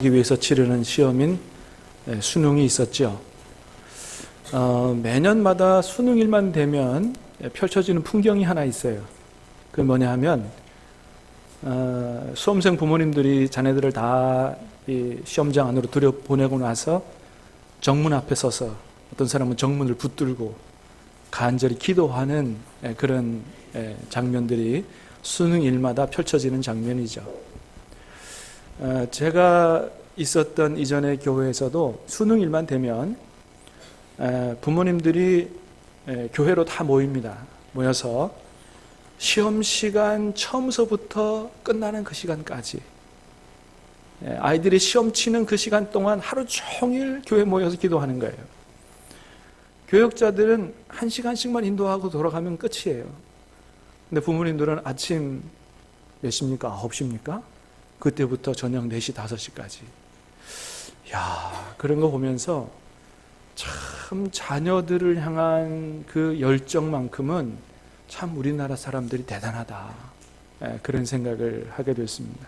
위해서 치르는 시험인 수능이 있었죠. 매년마다 수능일만 되면 펼쳐지는 풍경이 하나 있어요. 그게 뭐냐 하면 수험생 부모님들이 자녀들을 다 이 시험장 안으로 들여보내고 나서 정문 앞에 서서 어떤 사람은 정문을 붙들고 간절히 기도하는 그런 장면들이 수능일마다 펼쳐지는 장면이죠. 제가 있었던 이전의 교회에서도 수능일만 되면 부모님들이 교회로 다 모입니다. 모여서 시험 시간 처음서부터 끝나는 그 시간까지 아이들이 시험 치는 그 시간 동안 하루 종일 교회 모여서 기도하는 거예요. 교역자들은 1시간씩만 인도하고 돌아가면 끝이에요. 근데 부모님들은 아침 몇 시입니까? 9시입니까? 그때부터 저녁 4시, 5시까지. 야, 그런 거 보면서 참 자녀들을 향한 그 열정만큼은 참 우리나라 사람들이 대단하다. 그런 생각을 하게 됐습니다.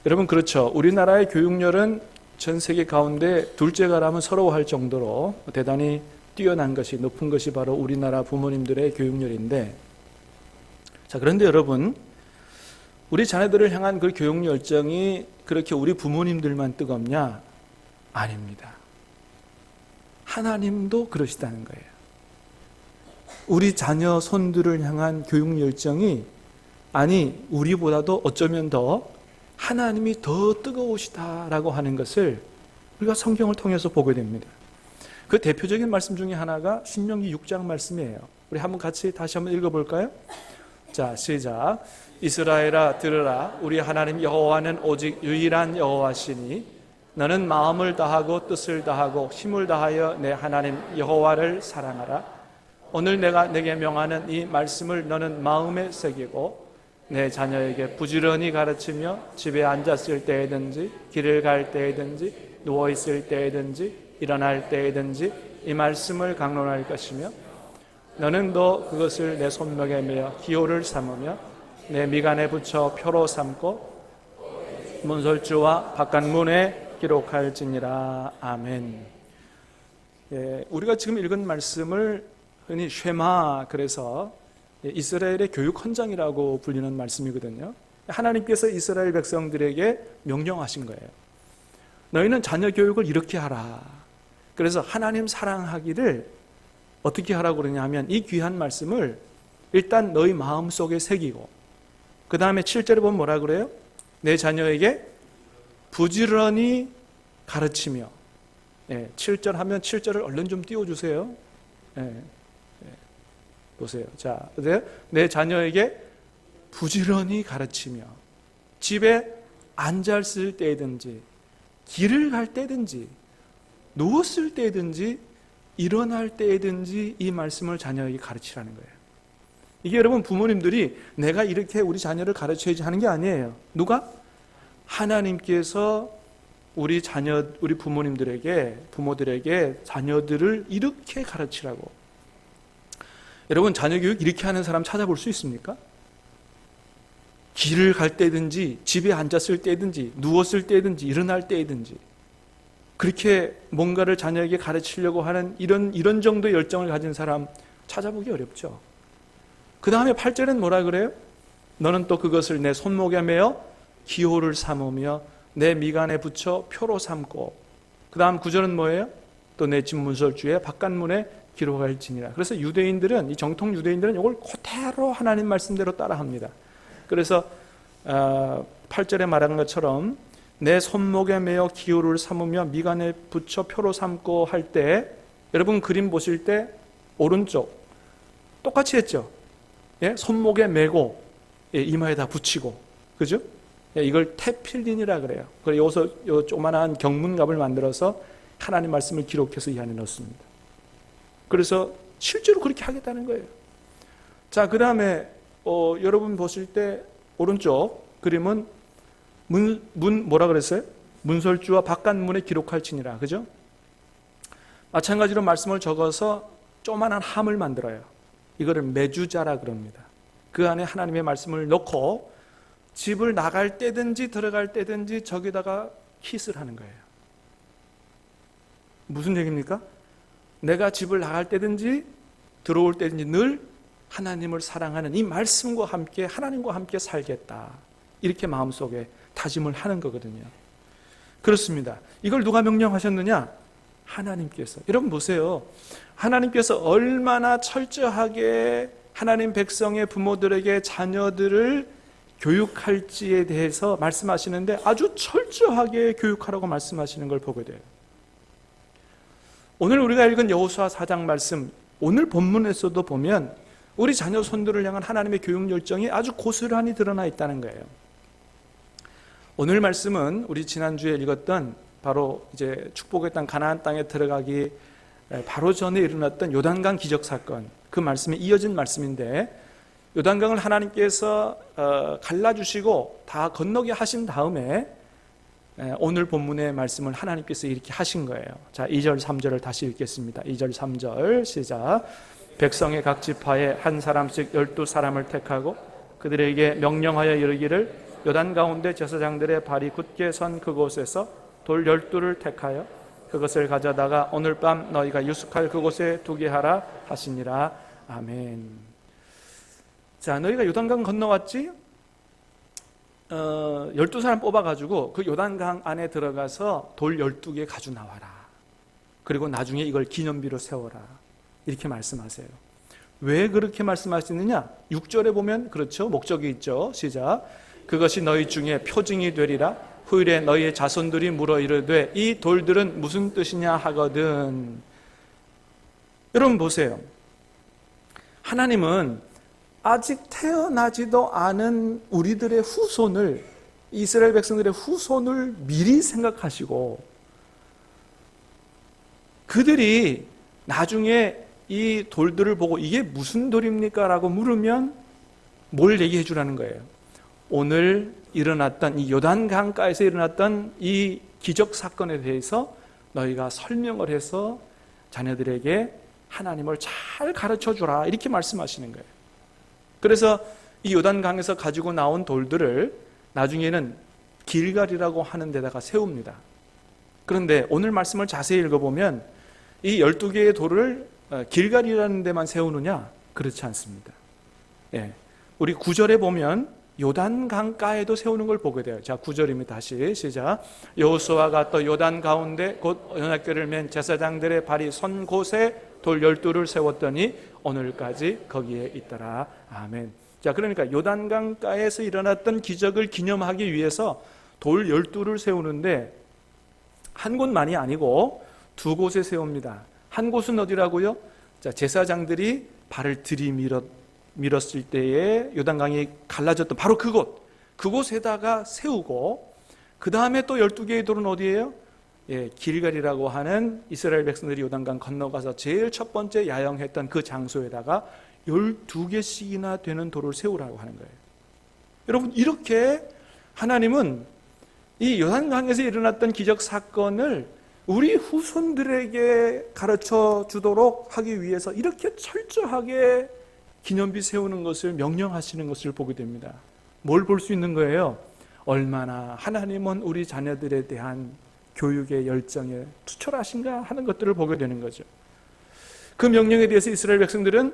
여러분, 그렇죠. 우리나라의 교육열은 전 세계 가운데 둘째가라면 서러워할 정도로 대단히 뛰어난 것이, 높은 것이 바로 우리나라 부모님들의 교육열인데, 자, 그런데 여러분, 우리 자녀들을 향한 그 교육 열정이 그렇게 우리 부모님들만 뜨겁냐? 아닙니다. 하나님도 그러시다는 거예요. 우리 자녀 손들을 향한 교육 열정이 우리보다도 어쩌면 더 하나님이 더 뜨거우시다라고 하는 것을 우리가 성경을 통해서 보게 됩니다. 그 대표적인 말씀 중에 하나가 신명기 6장 말씀이에요. 우리 한번 같이 다시 한번 읽어볼까요? 자, 시작. 이스라엘아 들으라. 우리 하나님 여호와는 오직 유일한 여호와시니 너는 마음을 다하고 뜻을 다하고 힘을 다하여 내 하나님 여호와를 사랑하라. 오늘 내가 내게 명하는 이 말씀을 너는 마음에 새기고 내 자녀에게 부지런히 가르치며 집에 앉았을 때에든지 길을 갈 때에든지 누워있을 때에든지 일어날 때에든지 이 말씀을 강론할 것이며 너는 또 그것을 내 손목에 매어 기호를 삼으며 내 미간에 붙여 표로 삼고 문설주와 바깥문에 기록할지니라. 아멘. 우리가 지금 읽은 말씀을 흔히 쉐마, 그래서 이스라엘의 교육 헌장이라고 불리는 말씀이거든요. 하나님께서 이스라엘 백성들에게 명령하신 거예요. 너희는 자녀 교육을 이렇게 하라. 그래서 하나님 사랑하기를 어떻게 하라고 그러냐 하면 이 귀한 말씀을 일단 너희 마음속에 새기고 그 다음에 7절에 보면 뭐라 그래요? 내 자녀에게 부지런히 가르치며. 7절 하면 7절을 얼른 좀 띄워주세요. 보세요. 자, 내 자녀에게 부지런히 가르치며 집에 앉았을 때든지 길을 갈 때든지 누웠을 때든지 일어날 때든지 이 말씀을 자녀에게 가르치라는 거예요. 이게 여러분 부모님들이 내가 이렇게 우리 자녀를 가르쳐야지 하는 게 아니에요. 누가? 하나님께서 우리 부모들에게 자녀들을 이렇게 가르치라고. 여러분 자녀 교육 이렇게 하는 사람 찾아볼 수 있습니까? 길을 갈 때든지 집에 앉았을 때든지 누웠을 때든지 일어날 때든지 그렇게 뭔가를 자녀에게 가르치려고 하는 이런 정도의 열정을 가진 사람 찾아보기 어렵죠. 그 다음에 8절엔 뭐라 그래요? 너는 또 그것을 내 손목에 매어 기호를 삼으며 내 미간에 붙여 표로 삼고. 그 다음 9절은 뭐예요? 또 내 집 문설주에 바깥문에 기록할지니라. 그래서 이 정통 유대인들은 이걸 그대로 하나님 말씀대로 따라합니다. 그래서 8절에 말한 것처럼 내 손목에 매어 기호를 삼으며 미간에 붙여 표로 삼고 할 때, 여러분 그림 보실 때 오른쪽 똑같이 했죠. 손목에 매고 이마에다 붙이고, 그죠? 이걸 테필린이라 그래요. 그래서 여기서 요 조만한 경문갑을 만들어서 하나님 말씀을 기록해서 이 안에 넣습니다. 그래서 실제로 그렇게 하겠다는 거예요. 자, 그 다음에 여러분 보실 때 오른쪽 그림은 뭐라 그랬어요? 문설주와 바깥문에 기록할지니라. 그죠? 마찬가지로 말씀을 적어서 조만한 함을 만들어요. 이거를 메주자라 그럽니다. 그 안에 하나님의 말씀을 넣고 집을 나갈 때든지 들어갈 때든지 저기다가 키스를 하는 거예요. 무슨 얘기입니까? 내가 집을 나갈 때든지 들어올 때든지 늘 하나님을 사랑하는 이 말씀과 함께 하나님과 함께 살겠다, 이렇게 마음속에 다짐을 하는 거거든요. 그렇습니다. 이걸 누가 명령하셨느냐? 하나님께서. 여러분 보세요. 하나님께서 얼마나 철저하게 하나님 백성의 부모들에게 자녀들을 교육할지에 대해서 말씀하시는데 아주 철저하게 교육하라고 말씀하시는 걸 보게 돼요. 오늘 우리가 읽은 여호수아 4장 말씀, 오늘 본문에서도 보면 우리 자녀 손들을 향한 하나님의 교육 열정이 아주 고스란히 드러나 있다는 거예요. 오늘 말씀은 우리 지난주에 읽었던 바로 이제 축복의 땅 가나안 땅에 들어가기 바로 전에 일어났던 요단강 기적 사건, 그 말씀에 이어진 말씀인데, 요단강을 하나님께서 갈라주시고 다 건너게 하신 다음에 오늘 본문의 말씀을 하나님께서 이렇게 하신 거예요. 자, 2절 3절을 다시 읽겠습니다. 2절 3절 시작. 백성의 각 지파에 한 사람씩 12사람을 택하고 그들에게 명령하여 이르기를 요단 가운데 제사장들의 발이 굳게 선 그곳에서 돌 12를 택하여 그것을 가져다가 오늘 밤 너희가 유숙할 그곳에 두게 하라 하시니라. 아멘. 자, 너희가 요단강 건너왔지? 12사람 뽑아가지고 그 요단강 안에 들어가서 돌 12개 가져 나와라. 그리고 나중에 이걸 기념비로 세워라. 이렇게 말씀하세요. 왜 그렇게 말씀하시느냐? 6절에 보면 그렇죠. 목적이 있죠. 시작. 그것이 너희 중에 표징이 되리라. 후일에 너희의 자손들이 물어 이르되 이 돌들은 무슨 뜻이냐 하거든. 여러분 보세요. 하나님은 아직 태어나지도 않은 우리들의 후손을, 이스라엘 백성들의 후손을 미리 생각하시고 그들이 나중에 이 돌들을 보고 이게 무슨 돌입니까? 라고 물으면 뭘 얘기해 주라는 거예요? 오늘 일어났던 이 요단강가에서 일어났던 이 기적 사건에 대해서 너희가 설명을 해서 자녀들에게 하나님을 잘 가르쳐 주라, 이렇게 말씀하시는 거예요. 그래서 이 요단강에서 가지고 나온 돌들을 나중에는 길갈이라고 하는 데다가 세웁니다. 그런데 오늘 말씀을 자세히 읽어보면 이 12개의 돌을 길갈이라는 데만 세우느냐? 그렇지 않습니다. 예. 우리 9절에 보면 요단강가에도 세우는 걸 보게 돼요. 자, 9절입니다. 다시 시작. 여호수아가 또 요단 가운데 곧 언약궤를 맨 제사장들의 발이 선 곳에 돌 12를 세웠더니 오늘까지 거기에 있더라. 아멘. 자, 그러니까 요단강가에서 일어났던 기적을 기념하기 위해서 돌 12를 세우는데 한 곳만이 아니고 두 곳에 세웁니다. 한 곳은 어디라고요? 자, 제사장들이 발을 들이밀었을 때에 요단강이 갈라졌던 바로 그곳에다가 세우고, 그 다음에 또 12개의 돌은 어디예요? 예, 길갈이라고 하는 이스라엘 백성들이 요단강 건너가서 제일 첫 번째 야영했던 그 장소에다가 12개씩이나 되는 돌을 세우라고 하는 거예요. 여러분, 이렇게 하나님은 이 요단강에서 일어났던 기적 사건을 우리 후손들에게 가르쳐 주도록 하기 위해서 이렇게 철저하게 기념비 세우는 것을 명령하시는 것을 보게 됩니다. 뭘 볼 수 있는 거예요? 얼마나 하나님은 우리 자녀들에 대한 교육의 열정에 투철하신가 하는 것들을 보게 되는 거죠. 그 명령에 대해서 이스라엘 백성들은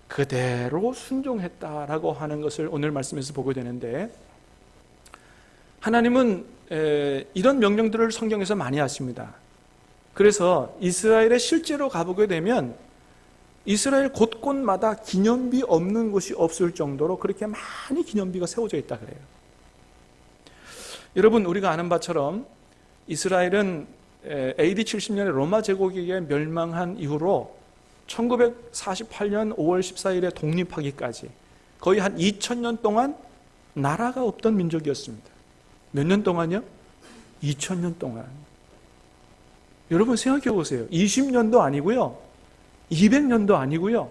그대로 순종했다라고 하는 것을 오늘 말씀에서 보게 되는데, 하나님은 이런 명령들을 성경에서 많이 하십니다. 그래서 이스라엘에 실제로 가보게 되면 이스라엘 곳곳마다 기념비 없는 곳이 없을 정도로 그렇게 많이 기념비가 세워져 있다 그래요. 여러분, 우리가 아는 바처럼 이스라엘은 AD 70년에 로마 제국에게 멸망한 이후로 1948년 5월 14일에 독립하기까지 거의 한 2000년 동안 나라가 없던 민족이었습니다. 몇 년 동안요? 2000년 동안. 여러분 생각해 보세요. 20년도 아니고요, 200년도 아니고요,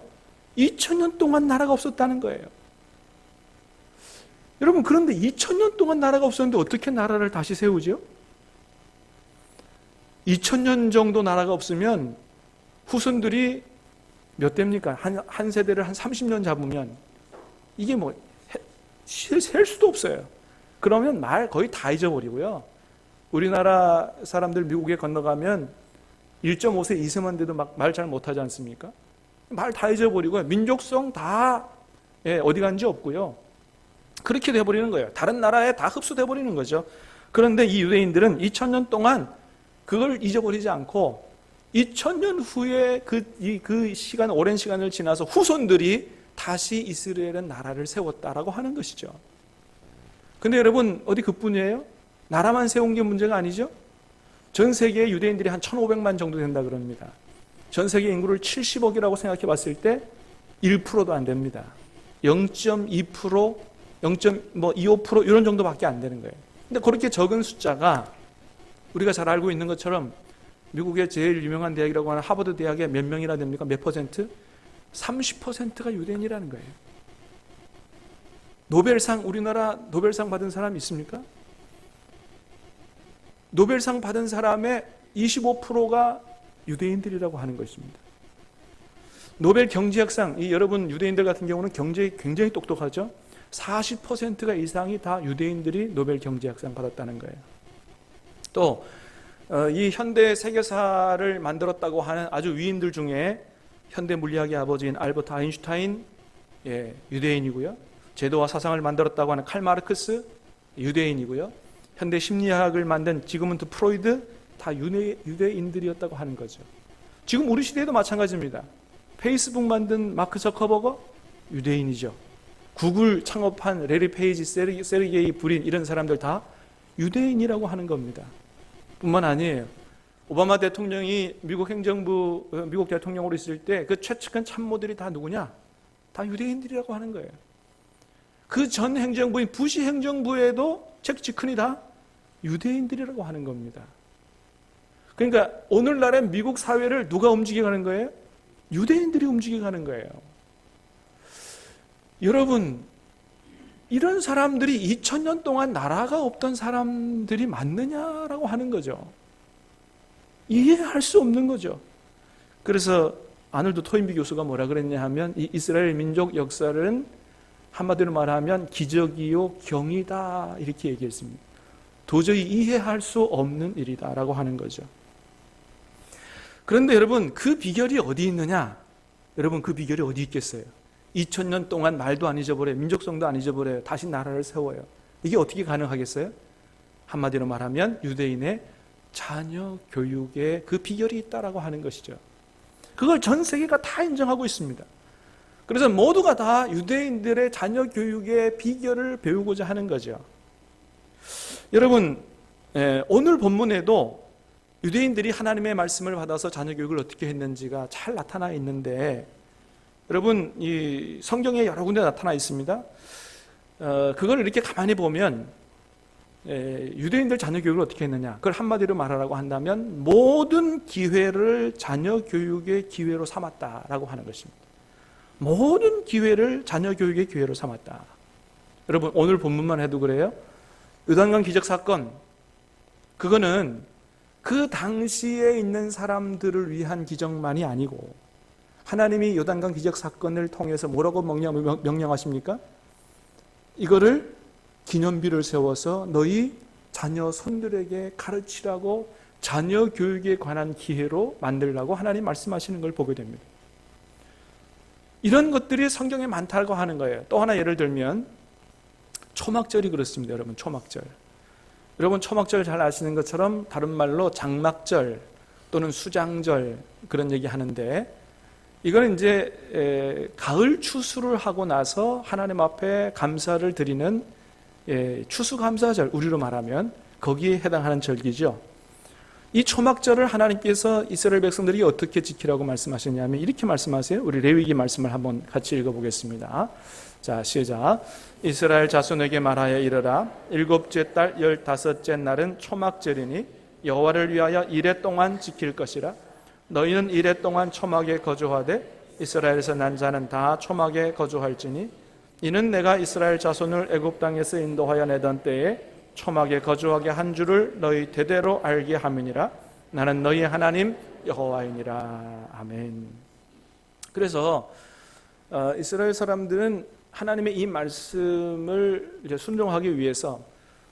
2000년 동안 나라가 없었다는 거예요. 여러분, 그런데 2000년 동안 나라가 없었는데 어떻게 나라를 다시 세우죠? 2000년 정도 나라가 없으면 후손들이 몇 대입니까? 한 세대를 한 30년 잡으면 이게 뭐 셀 수도 없어요. 그러면 말 거의 다 잊어버리고요. 우리나라 사람들 미국에 건너가면 1.5세, 2세만 돼도 막 말 잘 못하지 않습니까? 말 다 잊어버리고요. 민족성 다 어디 간지 없고요. 그렇게 돼버리는 거예요. 다른 나라에 다 흡수돼버리는 거죠. 그런데 이 유대인들은 2000년 동안 그걸 잊어버리지 않고 2000년 후에 그 시간, 오랜 시간을 지나서 후손들이 다시 이스라엘은 나라를 세웠다라고 하는 것이죠. 근데 여러분, 어디 그뿐이에요? 나라만 세운 게 문제가 아니죠? 전 세계의 유대인들이 한 1500만 정도 된다 그럽니다. 전 세계 인구를 70억이라고 생각해 봤을 때 1%도 안 됩니다. 0.2%, 0.25% 이런 정도밖에 안 되는 거예요. 근데 그렇게 적은 숫자가 우리가 잘 알고 있는 것처럼 미국의 제일 유명한 대학이라고 하는 하버드 대학에 몇 명이나 됩니까? 몇 퍼센트? 30%가 유대인이라는 거예요. 노벨상, 우리나라 노벨상 받은 사람 있습니까? 노벨상 받은 사람의 25%가 유대인들이라고 하는 것입니다. 노벨 경제학상, 여러분 유대인들 같은 경우는 경제에 굉장히 똑똑하죠. 40%가 이상이 다 유대인들이 노벨 경제학상 받았다는 거예요. 또 이 현대 세계사를 만들었다고 하는 아주 위인들 중에 현대 물리학의 아버지인 알버트 아인슈타인, 유대인이고요. 제도와 사상을 만들었다고 하는 칼 마르크스, 유대인이고요. 현대 심리학을 만든 지그문트 프로이드, 다 유대인들이었다고 하는 거죠. 지금 우리 시대에도 마찬가지입니다. 페이스북 만든 마크 저커버거, 유대인이죠. 구글 창업한 레리 페이지, 세르게이 브린, 이런 사람들 다 유대인이라고 하는 겁니다. 뿐만 아니에요. 오바마 대통령이 미국 대통령으로 있을 때 그 최측근 참모들이 다 누구냐? 다 유대인들이라고 하는 거예요. 그 전 행정부인 부시 행정부에도 측근이 다 유대인들이라고 하는 겁니다. 그러니까 오늘날의 미국 사회를 누가 움직여가는 거예요? 유대인들이 움직여가는 거예요. 여러분, 이런 사람들이 2000년 동안 나라가 없던 사람들이 맞느냐라고 하는 거죠. 이해할 수 없는 거죠. 그래서 아놀드 토인비 교수가 뭐라 그랬냐 하면 이 이스라엘 민족 역사는 한마디로 말하면 기적이요 경이다, 이렇게 얘기했습니다. 도저히 이해할 수 없는 일이다라고 하는 거죠. 그런데 여러분, 그 비결이 어디 있느냐? 여러분, 그 비결이 어디 있겠어요? 2000년 동안 말도 안 잊어버려요. 민족성도 안 잊어버려요. 다시 나라를 세워요. 이게 어떻게 가능하겠어요? 한마디로 말하면 유대인의 자녀 교육에 그 비결이 있다라고 하는 것이죠. 그걸 전 세계가 다 인정하고 있습니다. 그래서 모두가 다 유대인들의 자녀 교육의 비결을 배우고자 하는 거죠. 여러분, 오늘 본문에도 유대인들이 하나님의 말씀을 받아서 자녀 교육을 어떻게 했는지가 잘 나타나 있는데, 여러분, 이 성경에 여러 군데 나타나 있습니다. 그걸 이렇게 가만히 보면 유대인들 자녀 교육을 어떻게 했느냐, 그걸 한마디로 말하라고 한다면 모든 기회를 자녀 교육의 기회로 삼았다라고 하는 것입니다. 모든 기회를 자녀 교육의 기회로 삼았다. 여러분, 오늘 본문만 해도 그래요. 요단강 기적 사건, 그거는 그 당시에 있는 사람들을 위한 기적만이 아니고 하나님이 요단강 기적 사건을 통해서 뭐라고 명령하십니까? 이거를 기념비를 세워서 너희 자녀 손들에게 가르치라고, 자녀 교육에 관한 기회로 만들라고 하나님 말씀하시는 걸 보게 됩니다. 이런 것들이 성경에 많다고 하는 거예요. 또 하나 예를 들면 초막절이 그렇습니다. 여러분, 초막절. 여러분, 초막절 잘 아시는 것처럼 다른 말로 장막절 또는 수장절, 그런 얘기 하는데, 이거는 이제 가을 추수를 하고 나서 하나님 앞에 감사를 드리는 추수감사절, 우리로 말하면 거기에 해당하는 절기죠. 이 초막절을 하나님께서 이스라엘 백성들이 어떻게 지키라고 말씀하셨냐면 이렇게 말씀하세요. 우리 레위기 말씀을 한번 같이 읽어보겠습니다. 자, 시작. 이스라엘 자손에게 말하여 이르라. 7째 달 15째 날은 초막절이니 여호와를 위하여 이레 동안 지킬 것이라. 너희는 이레 동안 초막에 거주하되 이스라엘에서 난 자는 다 초막에 거주할지니 이는 내가 이스라엘 자손을 애굽 땅에서 인도하여 내던 때에 초막에 거주하게 한 줄을 너희 대대로 알게 함이니라. 나는 너희 하나님 여호와이니라. 아멘. 그래서 이스라엘 사람들은 하나님의 이 말씀을 이제 순종하기 위해서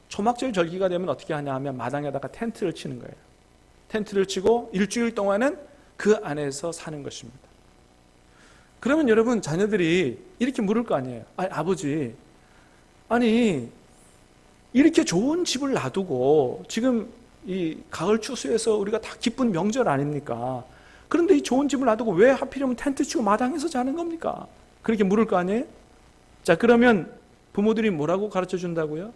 초막절 절기가 되면 어떻게 하냐 하면 마당에다가 텐트를 치는 거예요. 텐트를 치고 일주일 동안은 그 안에서 사는 것입니다. 그러면 여러분, 자녀들이 이렇게 물을 거 아니에요. 아니, 아버지, 아니 이렇게 좋은 집을 놔두고 지금 이 가을 추수에서 우리가 다 기쁜 명절 아닙니까? 그런데 이 좋은 집을 놔두고 왜 하필이면 텐트 치고 마당에서 자는 겁니까? 그렇게 물을 거 아니에요? 자, 그러면 부모들이 뭐라고 가르쳐 준다고요?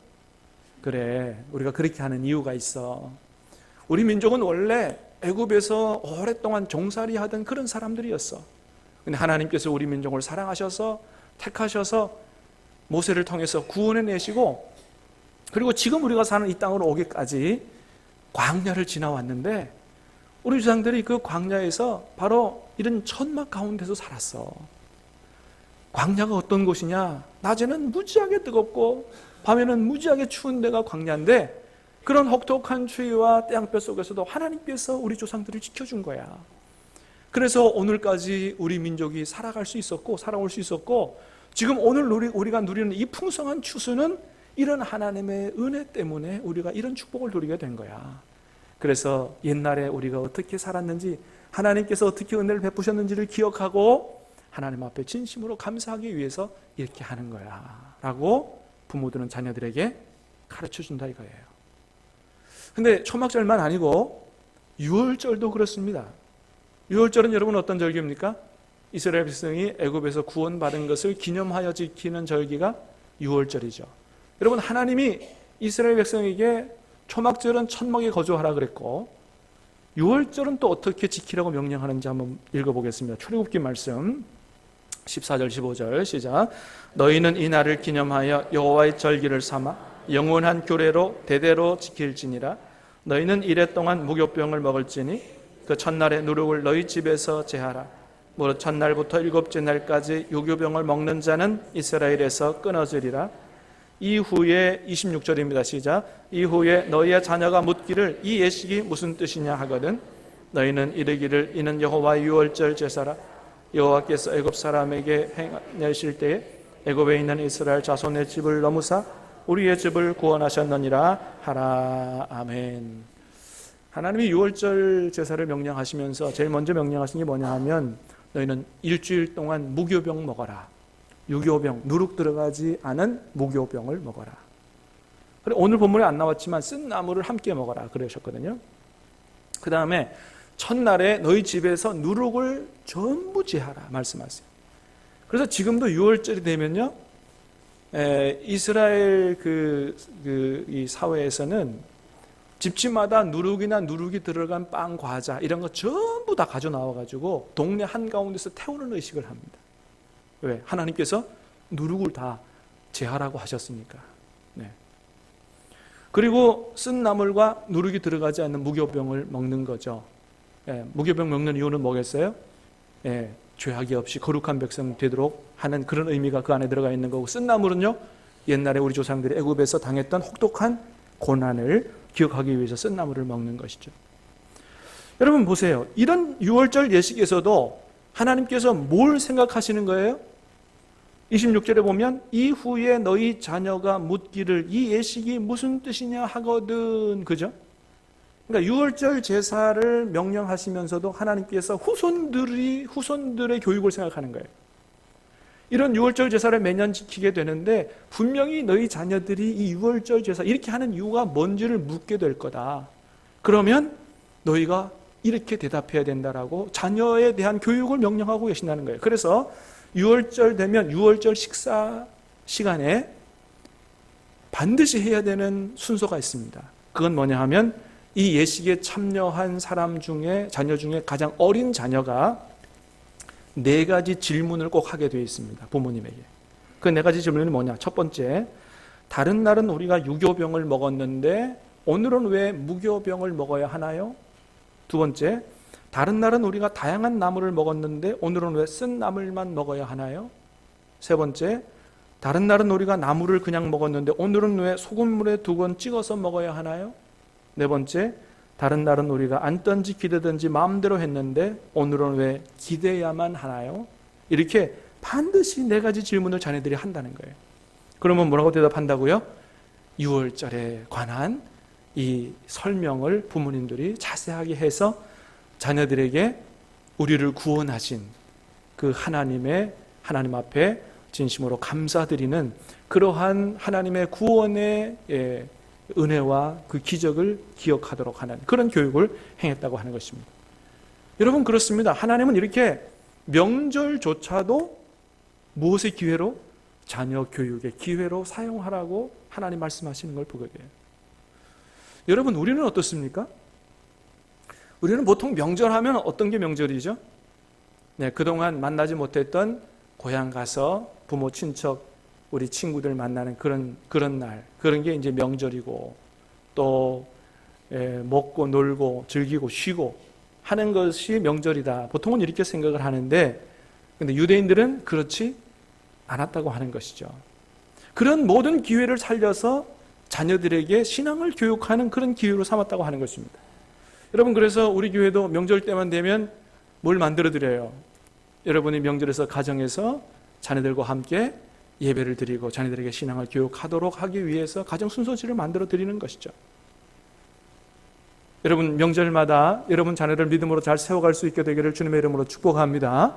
그래, 우리가 그렇게 하는 이유가 있어. 우리 민족은 원래 애굽에서 오랫동안 종살이 하던 그런 사람들이었어. 근데 하나님께서 우리 민족을 사랑하셔서 택하셔서 모세를 통해서 구원해 내시고, 그리고 지금 우리가 사는 이 땅으로 오기까지 광야를 지나왔는데, 우리 조상들이 그 광야에서 바로 이런 천막 가운데서 살았어. 광야가 어떤 곳이냐? 낮에는 무지하게 뜨겁고 밤에는 무지하게 추운 데가 광야인데, 그런 혹독한 추위와 태양볕 속에서도 하나님께서 우리 조상들을 지켜준 거야. 그래서 오늘까지 우리 민족이 살아갈 수 있었고 살아올 수 있었고, 지금 오늘 우리가 누리는 이 풍성한 추수는 이런 하나님의 은혜 때문에 우리가 이런 축복을 누리게 된 거야. 그래서 옛날에 우리가 어떻게 살았는지, 하나님께서 어떻게 은혜를 베푸셨는지를 기억하고 하나님 앞에 진심으로 감사하기 위해서 이렇게 하는 거야 라고 부모들은 자녀들에게 가르쳐준다 이거예요. 근데 초막절만 아니고 유월절도 그렇습니다. 유월절은 여러분 어떤 절기입니까? 이스라엘 백성이 애굽에서 구원받은 것을 기념하여 지키는 절기가 유월절이죠. 여러분, 하나님이 이스라엘 백성에게 초막절은 천막에 거주하라 그랬고, 유월절은 또 어떻게 지키라고 명령하는지 한번 읽어보겠습니다. 출애굽기 말씀 14절 15절 시작. 너희는 이 날을 기념하여 여호와의 절기를 삼아 영원한 규례로 대대로 지킬지니라. 너희는 이래 동안 무교병을 먹을지니 그 첫날의 누룩을 너희 집에서 제하라. 무릇 첫날부터 일곱째 날까지 유교병을 먹는 자는 이스라엘에서 끊어지리라. 이후에 26절입니다. 시작. 이후에 너희의 자녀가 묻기를 이 예식이 무슨 뜻이냐 하거든 너희는 이르기를 이는 여호와의 유월절 제사라. 여호와께서 애굽 사람에게 행하실 때에 애굽에 있는 이스라엘 자손의 집을 넘으사 우리의 집을 구원하셨느니라 하라. 아멘. 하나님이 유월절 제사를 명령하시면서 제일 먼저 명령하신 게 뭐냐 하면, 너희는 일주일 동안 무교병 먹어라. 유교병, 누룩 들어가지 않은 무교병을 먹어라. 오늘 본문에 안 나왔지만 쓴 나물을 함께 먹어라 그러셨거든요. 그 다음에 첫날에 너희 집에서 누룩을 전부 제하라 말씀하세요. 그래서 지금도 유월절이 되면요, 이스라엘 이 사회에서는 집집마다 누룩이 들어간 빵, 과자 이런 거 전부 다 가져 나와가지고 동네 한가운데서 태우는 의식을 합니다. 왜? 하나님께서 누룩을 다 제하라고 하셨으니까. 네. 그리고 쓴 나물과 누룩이 들어가지 않는 무교병을 먹는 거죠. 무교병 먹는 이유는 뭐겠어요? 죄악이 없이 거룩한 백성 되도록 하는 그런 의미가 그 안에 들어가 있는 거고, 쓴 나물은요, 옛날에 우리 조상들이 애굽에서 당했던 혹독한 고난을 기억하기 위해서 쓴 나물을 먹는 것이죠. 여러분 보세요. 이런 유월절 예식에서도 하나님께서 뭘 생각하시는 거예요? 26절에 보면 이후에 너희 자녀가 묻기를 이 예식이 무슨 뜻이냐 하거든. 그죠? 그러니까 유월절 제사를 명령하시면서도 하나님께서 후손들의 교육을 생각하는 거예요. 이런 유월절 제사를 매년 지키게 되는데 분명히 너희 자녀들이 이 유월절 제사 이렇게 하는 이유가 뭔지를 묻게 될 거다. 그러면 너희가 이렇게 대답해야 된다라고 자녀에 대한 교육을 명령하고 계신다는 거예요. 그래서 유월절 되면 유월절 식사 시간에 반드시 해야 되는 순서가 있습니다. 그건 뭐냐 하면 이 예식에 참여한 사람 중에, 자녀 중에 가장 어린 자녀가 4가지 질문을 꼭 하게 되어 있습니다. 부모님에게. 그 4가지 질문은 뭐냐? 첫 번째, 다른 날은 우리가 유교병을 먹었는데 오늘은 왜 무교병을 먹어야 하나요? 두 번째, 다른 날은 우리가 다양한 나물을 먹었는데 오늘은 왜 쓴 나물만 먹어야 하나요? 세 번째, 다른 날은 우리가 나물을 그냥 먹었는데 오늘은 왜 소금물에 2번 찍어서 먹어야 하나요? 네 번째, 다른 날은 우리가 앉든지 기대든지 마음대로 했는데 오늘은 왜 기대야만 하나요? 이렇게 반드시 4가지 질문을 자녀들이 한다는 거예요. 그러면 뭐라고 대답한다고요? 유월절에 관한 이 설명을 부모님들이 자세하게 해서 자녀들에게 우리를 구원하신 그 하나님 앞에 진심으로 감사드리는 그러한 하나님의 구원의 은혜와 그 기적을 기억하도록 하는 그런 교육을 행했다고 하는 것입니다. 여러분, 그렇습니다. 하나님은 이렇게 명절조차도 무엇의 기회로? 자녀 교육의 기회로 사용하라고 하나님 말씀하시는 걸 보게 돼요. 여러분, 우리는 어떻습니까? 우리는 보통 명절하면 어떤 게 명절이죠? 네, 그동안 만나지 못했던 고향 가서 부모, 친척, 우리 친구들 만나는 그런 날, 그런 게 이제 명절이고, 또 먹고 놀고 즐기고 쉬고 하는 것이 명절이다. 보통은 이렇게 생각을 하는데, 근데 유대인들은 그렇지 않았다고 하는 것이죠. 그런 모든 기회를 살려서 자녀들에게 신앙을 교육하는 그런 기회로 삼았다고 하는 것입니다. 여러분, 그래서 우리 교회도 명절 때만 되면 뭘 만들어 드려요? 여러분이 명절에서 가정에서 자녀들과 함께 예배를 드리고 자녀들에게 신앙을 교육하도록 하기 위해서 가정 순서지를 만들어 드리는 것이죠. 여러분, 명절마다 여러분 자녀를 믿음으로 잘 세워갈 수 있게 되기를 주님의 이름으로 축복합니다.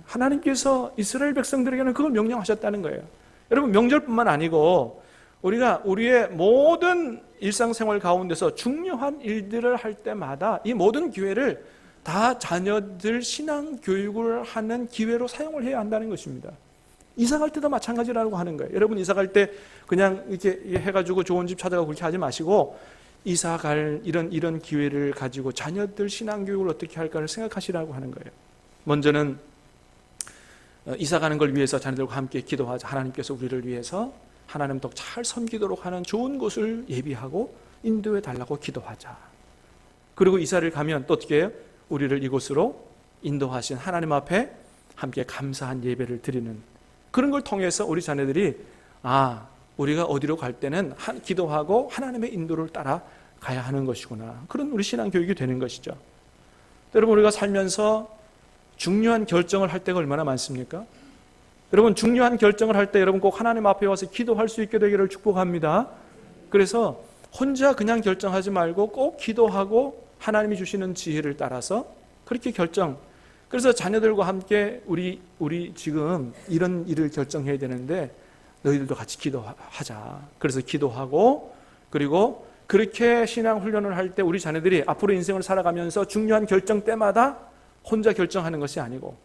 하나님께서 이스라엘 백성들에게는 그걸 명령하셨다는 거예요. 여러분, 명절뿐만 아니고 우리가 우리의 모든 일상생활 가운데서 중요한 일들을 할 때마다 이 모든 기회를 다 자녀들 신앙 교육을 하는 기회로 사용을 해야 한다는 것입니다. 이사 갈 때도 마찬가지라고 하는 거예요. 여러분, 이사 갈 때 그냥 이렇게 해가지고 좋은 집 찾아가고 그렇게 하지 마시고 이사 갈 이런 기회를 가지고 자녀들 신앙 교육을 어떻게 할까를 생각하시라고 하는 거예요. 먼저는 이사 가는 걸 위해서 자녀들과 함께 기도하자. 하나님께서 우리를 위해서 하나님 더 잘 섬기도록 하는 좋은 곳을 예비하고 인도해 달라고 기도하자. 그리고 이사를 가면 또 어떻게 해요? 우리를 이곳으로 인도하신 하나님 앞에 함께 감사한 예배를 드리는 그런 걸 통해서 우리 자녀들이 우리가 어디로 갈 때는 기도하고 하나님의 인도를 따라 가야 하는 것이구나. 그런 우리 신앙 교육이 되는 것이죠. 여러분, 우리가 살면서 중요한 결정을 할 때가 얼마나 많습니까? 여러분, 중요한 결정을 할 때 여러분 꼭 하나님 앞에 와서 기도할 수 있게 되기를 축복합니다. 그래서 혼자 그냥 결정하지 말고 꼭 기도하고 하나님이 주시는 지혜를 따라서 그렇게 그래서 자녀들과 함께 우리 지금 이런 일을 결정해야 되는데 너희들도 같이 기도하자. 그래서 기도하고, 그리고 그렇게 신앙 훈련을 할 때 우리 자녀들이 앞으로 인생을 살아가면서 중요한 결정 때마다 혼자 결정하는 것이 아니고,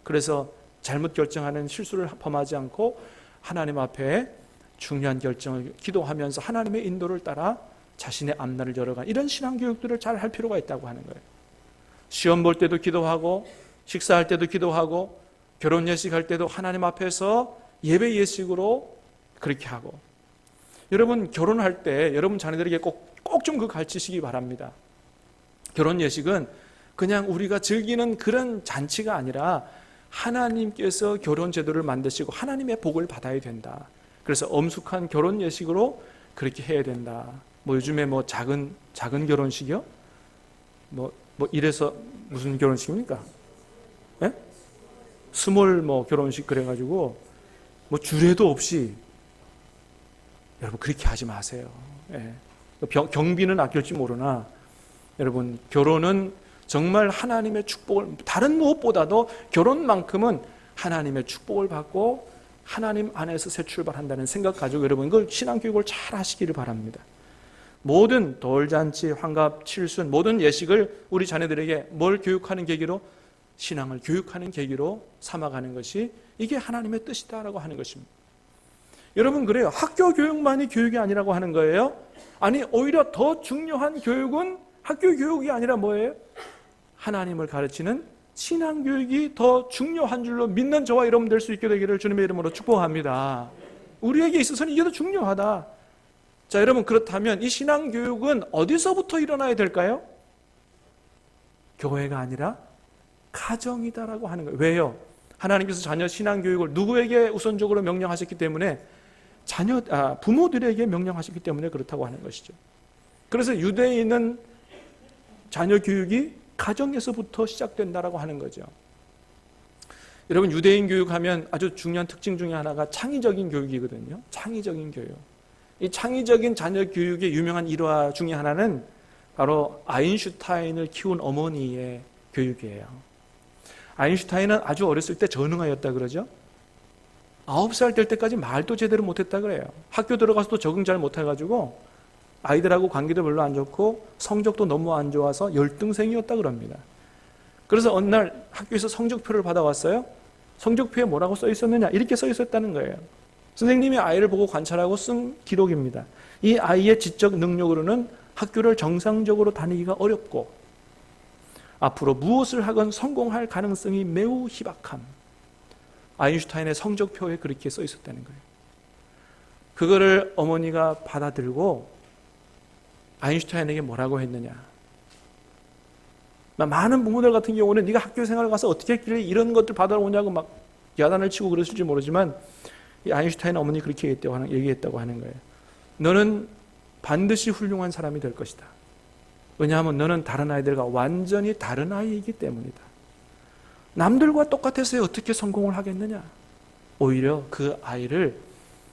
그래서 잘못 결정하는 실수를 범하지 않고 하나님 앞에 중요한 결정을 기도하면서 하나님의 인도를 따라 자신의 앞날을 열어가는 이런 신앙 교육들을 잘 할 필요가 있다고 하는 거예요. 시험 볼 때도 기도하고, 식사할 때도 기도하고, 결혼 예식할 때도 하나님 앞에서 예배 예식으로 그렇게 하고. 여러분, 결혼할 때 여러분 자녀들에게 꼭 좀 그 가르치시기 바랍니다. 결혼 예식은 그냥 우리가 즐기는 그런 잔치가 아니라 하나님께서 결혼 제도를 만드시고 하나님의 복을 받아야 된다. 그래서 엄숙한 결혼 예식으로 그렇게 해야 된다. 요즘에 작은 결혼식이요? 이래서 무슨 결혼식입니까? 예? 스몰 결혼식 그래가지고 주례도 없이 여러분 그렇게 하지 마세요. 예. 경비는 아낄지 모르나 여러분 결혼은 정말 하나님의 축복을, 다른 무엇보다도 결혼만큼은 하나님의 축복을 받고 하나님 안에서 새 출발한다는 생각 가지고 여러분 그걸 신앙교육을 잘 하시기를 바랍니다. 모든 돌잔치, 환갑, 칠순, 모든 예식을 우리 자녀들에게 뭘 교육하는 계기로? 신앙을 교육하는 계기로 삼아가는 것이 이게 하나님의 뜻이다라고 하는 것입니다. 여러분, 그래요. 학교 교육만이 교육이 아니라고 하는 거예요. 아니, 오히려 더 중요한 교육은 학교 교육이 아니라 뭐예요? 하나님을 가르치는 신앙 교육이 더 중요한 줄로 믿는 저와 여러분 될 수 있게 되기를 주님의 이름으로 축복합니다. 우리에게 있어서는 이게 더 중요하다. 자, 여러분, 그렇다면 이 신앙 교육은 어디서부터 일어나야 될까요? 교회가 아니라 가정이다라고 하는 거예요. 왜요? 하나님께서 자녀 신앙 교육을 누구에게 우선적으로 명령하셨기 때문에 부모들에게 명령하셨기 때문에 그렇다고 하는 것이죠. 그래서 유대인은 자녀 교육이 가정에서부터 시작된다라고 하는 거죠. 여러분, 유대인 교육하면 아주 중요한 특징 중에 하나가 창의적인 교육이거든요. 창의적인 교육. 이 창의적인 자녀 교육의 유명한 일화 중에 하나는 바로 아인슈타인을 키운 어머니의 교육이에요. 아인슈타인은 아주 어렸을 때 전응하였다 그러죠. 9살 될 때까지 말도 제대로 못했다 그래요. 학교 들어가서도 적응 잘 못해가지고 아이들하고 관계도 별로 안 좋고 성적도 너무 안 좋아서 열등생이었다 그럽니다. 그래서 어느 날 학교에서 성적표를 받아왔어요. 성적표에 뭐라고 써 있었느냐? 이렇게 써 있었다는 거예요. 선생님이 아이를 보고 관찰하고 쓴 기록입니다. 이 아이의 지적 능력으로는 학교를 정상적으로 다니기가 어렵고 앞으로 무엇을 하건 성공할 가능성이 매우 희박함. 아인슈타인의 성적표에 그렇게 써 있었다는 거예요. 그거를 어머니가 받아들고 아인슈타인에게 뭐라고 했느냐? 많은 부모들 같은 경우는 네가 학교 생활을 가서 어떻게 했길래 이런 것들 받아오냐고 막 야단을 치고 그랬을지 모르지만 이 아인슈타인 어머니 그렇게 얘기했다고 하는 거예요. 너는 반드시 훌륭한 사람이 될 것이다. 왜냐하면 너는 다른 아이들과 완전히 다른 아이이기 때문이다. 남들과 똑같아서 어떻게 성공을 하겠느냐? 오히려 그 아이를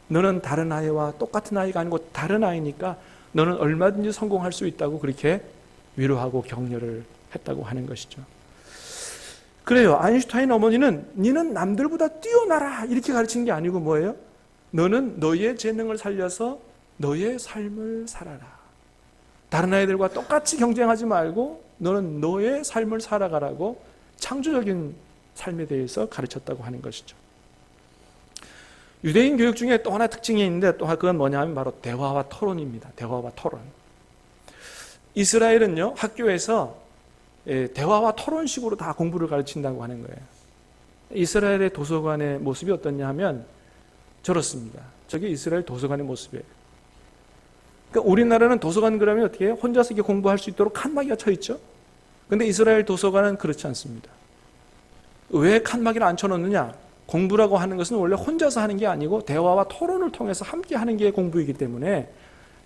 너는 다른 아이와 똑같은 아이가 아니고 다른 아이니까 너는 얼마든지 성공할 수 있다고 그렇게 위로하고 격려를 했다고 하는 것이죠. 그래요. 아인슈타인 어머니는 너는 남들보다 뛰어나라 이렇게 가르치는 게 아니고 뭐예요? 너는 너의 재능을 살려서 너의 삶을 살아라. 다른 아이들과 똑같이 경쟁하지 말고 너는 너의 삶을 살아가라고 창조적인 삶에 대해서 가르쳤다고 하는 것이죠. 유대인 교육 중에 또 하나 특징이 있는데 또 그건 뭐냐면 바로 대화와 토론입니다. 대화와 토론. 이스라엘은요 학교에서 대화와 토론식으로 다 공부를 가르친다고 하는 거예요. 이스라엘의 도서관의 모습이 어떻냐 하면 저렇습니다. 저게 이스라엘 도서관의 모습이에요. 그러니까 우리나라는 도서관 그러면 어떻게 해요? 혼자서 이렇게 공부할 수 있도록 칸막이가 쳐 있죠. 근데 이스라엘 도서관은 그렇지 않습니다. 왜 칸막이를 안 쳐놓느냐? 공부라고 하는 것은 원래 혼자서 하는 게 아니고 대화와 토론을 통해서 함께 하는 게 공부이기 때문에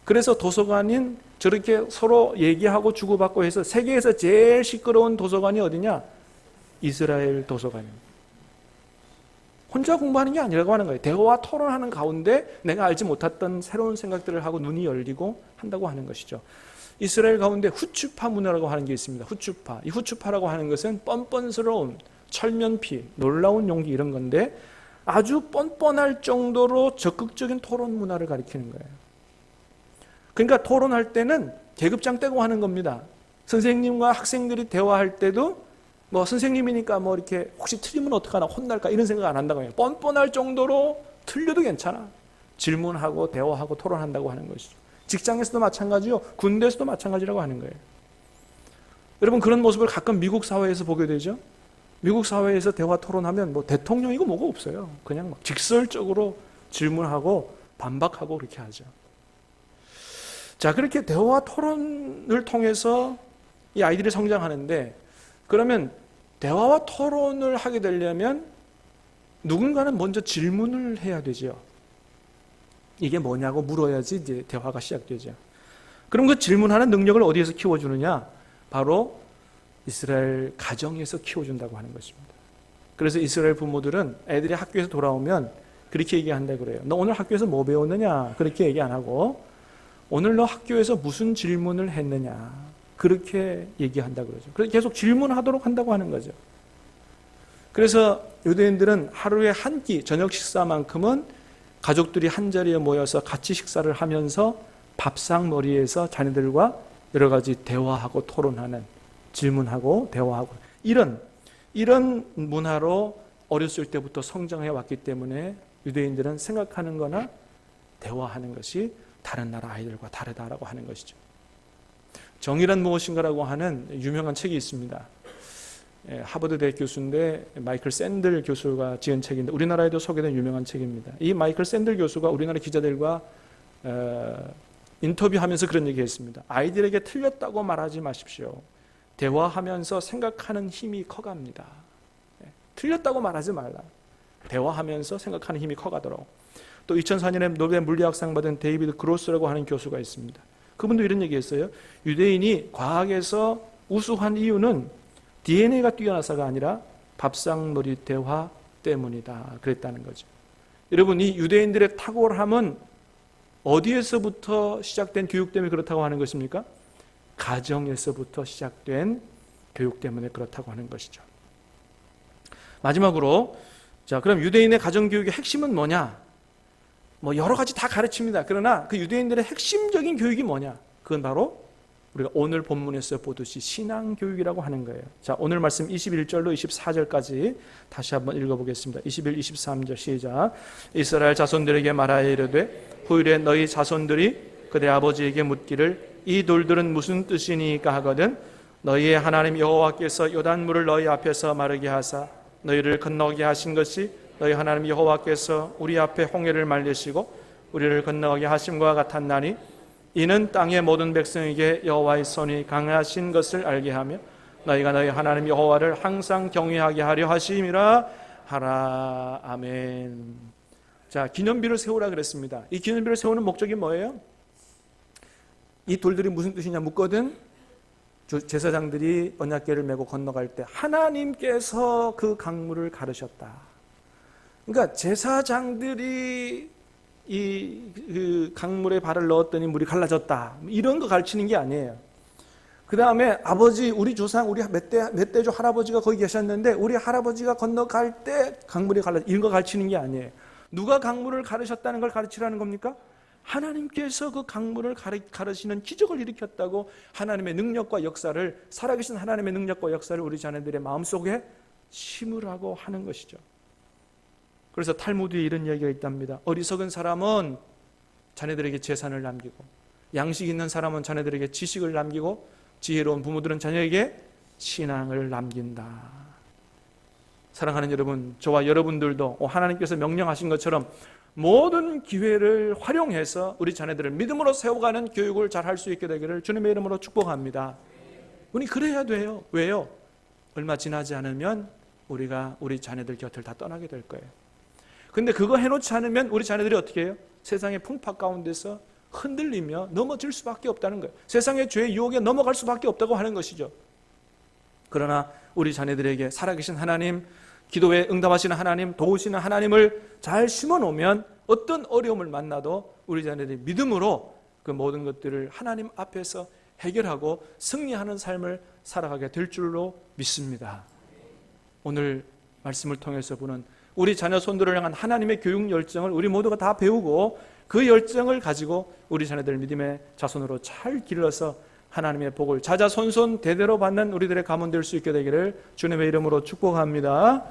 그래서 도서관인 저렇게 서로 얘기하고 주고받고 해서 세계에서 제일 시끄러운 도서관이 어디냐? 이스라엘 도서관입니다. 혼자 공부하는 게 아니라고 하는 거예요. 대화와 토론하는 가운데 내가 알지 못했던 새로운 생각들을 하고 눈이 열리고 한다고 하는 것이죠. 이스라엘 가운데 후추파 문화라고 하는 게 있습니다. 후추파. 이 후추파라고 하는 것은 뻔뻔스러운 철면피, 놀라운 용기 이런 건데 아주 뻔뻔할 정도로 적극적인 토론 문화를 가리키는 거예요. 그러니까 토론할 때는 계급장 떼고 하는 겁니다. 선생님과 학생들이 대화할 때도 뭐 선생님이니까 뭐 이렇게 혹시 틀리면 어떡하나 혼날까 이런 생각 안 한다고 해요. 뻔뻔할 정도로 틀려도 괜찮아. 질문하고 대화하고 토론한다고 하는 것이죠. 직장에서도 마찬가지요. 군대에서도 마찬가지라고 하는 거예요. 여러분 그런 모습을 가끔 미국 사회에서 보게 되죠. 미국 사회에서 대화 토론하면 뭐 대통령이고 뭐가 없어요. 그냥 막 직설적으로 질문하고 반박하고 그렇게 하죠. 자, 그렇게 대화 토론을 통해서 이 아이들이 성장하는데 그러면 대화와 토론을 하게 되려면 누군가는 먼저 질문을 해야 되죠. 이게 뭐냐고 물어야지 이제 대화가 시작되죠. 그럼 그 질문하는 능력을 어디에서 키워주느냐? 바로 이스라엘 가정에서 키워준다고 하는 것입니다. 그래서 이스라엘 부모들은 애들이 학교에서 돌아오면 그렇게 얘기한다 그래요. 너 오늘 학교에서 뭐 배웠느냐? 그렇게 얘기 안 하고 오늘 너 학교에서 무슨 질문을 했느냐? 그렇게 얘기한다 그러죠. 그래서 계속 질문하도록 한다고 하는 거죠. 그래서 유대인들은 하루에 한 끼 저녁 식사만큼은 가족들이 한자리에 모여서 같이 식사를 하면서 밥상머리에서 자녀들과 여러 가지 대화하고 토론하는 질문하고 대화하고 이런 문화로 어렸을 때부터 성장해 왔기 때문에 유대인들은 생각하는 거나 대화하는 것이 다른 나라 아이들과 다르다라고 하는 것이죠. 정의란 무엇인가라고 하는 유명한 책이 있습니다. 하버드 대학 교수인데 마이클 샌들 교수가 지은 책인데 우리나라에도 소개된 유명한 책입니다. 이 마이클 샌들 교수가 우리나라 기자들과 인터뷰하면서 그런 얘기했습니다. 아이들에게 틀렸다고 말하지 마십시오. 대화하면서 생각하는 힘이 커갑니다. 틀렸다고 말하지 말라. 대화하면서 생각하는 힘이 커가도록. 또 2004년에 노벨 물리학상 받은 데이비드 그로스라고 하는 교수가 있습니다. 그분도 이런 얘기했어요. 유대인이 과학에서 우수한 이유는 DNA가 뛰어나서가 아니라 밥상머리 대화 때문이다. 그랬다는 거죠. 여러분 이 유대인들의 탁월함은 어디에서부터 시작된 교육 때문에 그렇다고 하는 것입니까? 가정에서부터 시작된 교육 때문에 그렇다고 하는 것이죠. 마지막으로, 자, 그럼 유대인의 가정교육의 핵심은 뭐냐? 뭐 여러 가지 다 가르칩니다. 그러나 그 유대인들의 핵심적인 교육이 뭐냐? 그건 바로 우리가 오늘 본문에서 보듯이 신앙교육이라고 하는 거예요. 자, 오늘 말씀 21절로 24절까지 다시 한번 읽어보겠습니다. 21, 23절 시작. 이스라엘 자손들에게 말하여 이르되 후일에 너희 자손들이 그대 아버지에게 묻기를 이 돌들은 무슨 뜻이니까 하거든 너희의 하나님 여호와께서 요단물을 너희 앞에서 마르게 하사 너희를 건너게 하신 것이 너희 하나님 여호와께서 우리 앞에 홍해를 말리시고 우리를 건너게 하심과 같았나니 이는 땅의 모든 백성에게 여호와의 손이 강하신 것을 알게 하며 너희가 너희 하나님 여호와를 항상 경외하게 하려 하심이라 하라. 아멘. 자, 기념비를 세우라 그랬습니다. 이 기념비를 세우는 목적이 뭐예요? 이 돌들이 무슨 뜻이냐 묻거든 제사장들이 언약궤를 메고 건너갈 때 하나님께서 그 강물을 가르셨다. 그러니까 제사장들이 그 강물에 발을 넣었더니 물이 갈라졌다. 이런 거 가르치는 게 아니에요. 그 다음에 아버지, 우리 조상, 우리 멧돼지 할아버지가 거기 계셨는데 우리 할아버지가 건너갈 때 강물이 갈라졌다. 이런 거 가르치는 게 아니에요. 누가 강물을 가르셨다는 걸 가르치라는 겁니까? 하나님께서 그 강물을 가르치는 기적을 일으켰다고 하나님의 능력과 역사를, 살아계신 하나님의 능력과 역사를 우리 자녀들의 마음속에 심으라고 하는 것이죠. 그래서 탈무드에 이런 얘기가 있답니다. 어리석은 사람은 자녀들에게 재산을 남기고 양식 있는 사람은 자녀들에게 지식을 남기고 지혜로운 부모들은 자녀에게 신앙을 남긴다. 사랑하는 여러분, 저와 여러분들도 하나님께서 명령하신 것처럼 모든 기회를 활용해서 우리 자녀들을 믿음으로 세워가는 교육을 잘 할 수 있게 되기를 주님의 이름으로 축복합니다. 우리 그래야 돼요. 왜요? 얼마 지나지 않으면 우리가 우리 자녀들 곁을 다 떠나게 될 거예요. 근데 그거 해놓지 않으면 우리 자녀들이 어떻게 해요? 세상의 풍파 가운데서 흔들리며 넘어질 수밖에 없다는 거예요. 세상의 죄의 유혹에 넘어갈 수밖에 없다고 하는 것이죠. 그러나 우리 자녀들에게 살아계신 하나님, 기도에 응답하시는 하나님, 도우시는 하나님을 잘 심어놓으면 어떤 어려움을 만나도 우리 자녀들이 믿음으로 그 모든 것들을 하나님 앞에서 해결하고 승리하는 삶을 살아가게 될 줄로 믿습니다. 오늘 말씀을 통해서 보는 우리 자녀 손들을 향한 하나님의 교육 열정을 우리 모두가 다 배우고 그 열정을 가지고 우리 자녀들 믿음의 자손으로 잘 길러서 하나님의 복을 자자손손 대대로 받는 우리들의 가문 될 수 있게 되기를 주님의 이름으로 축복합니다.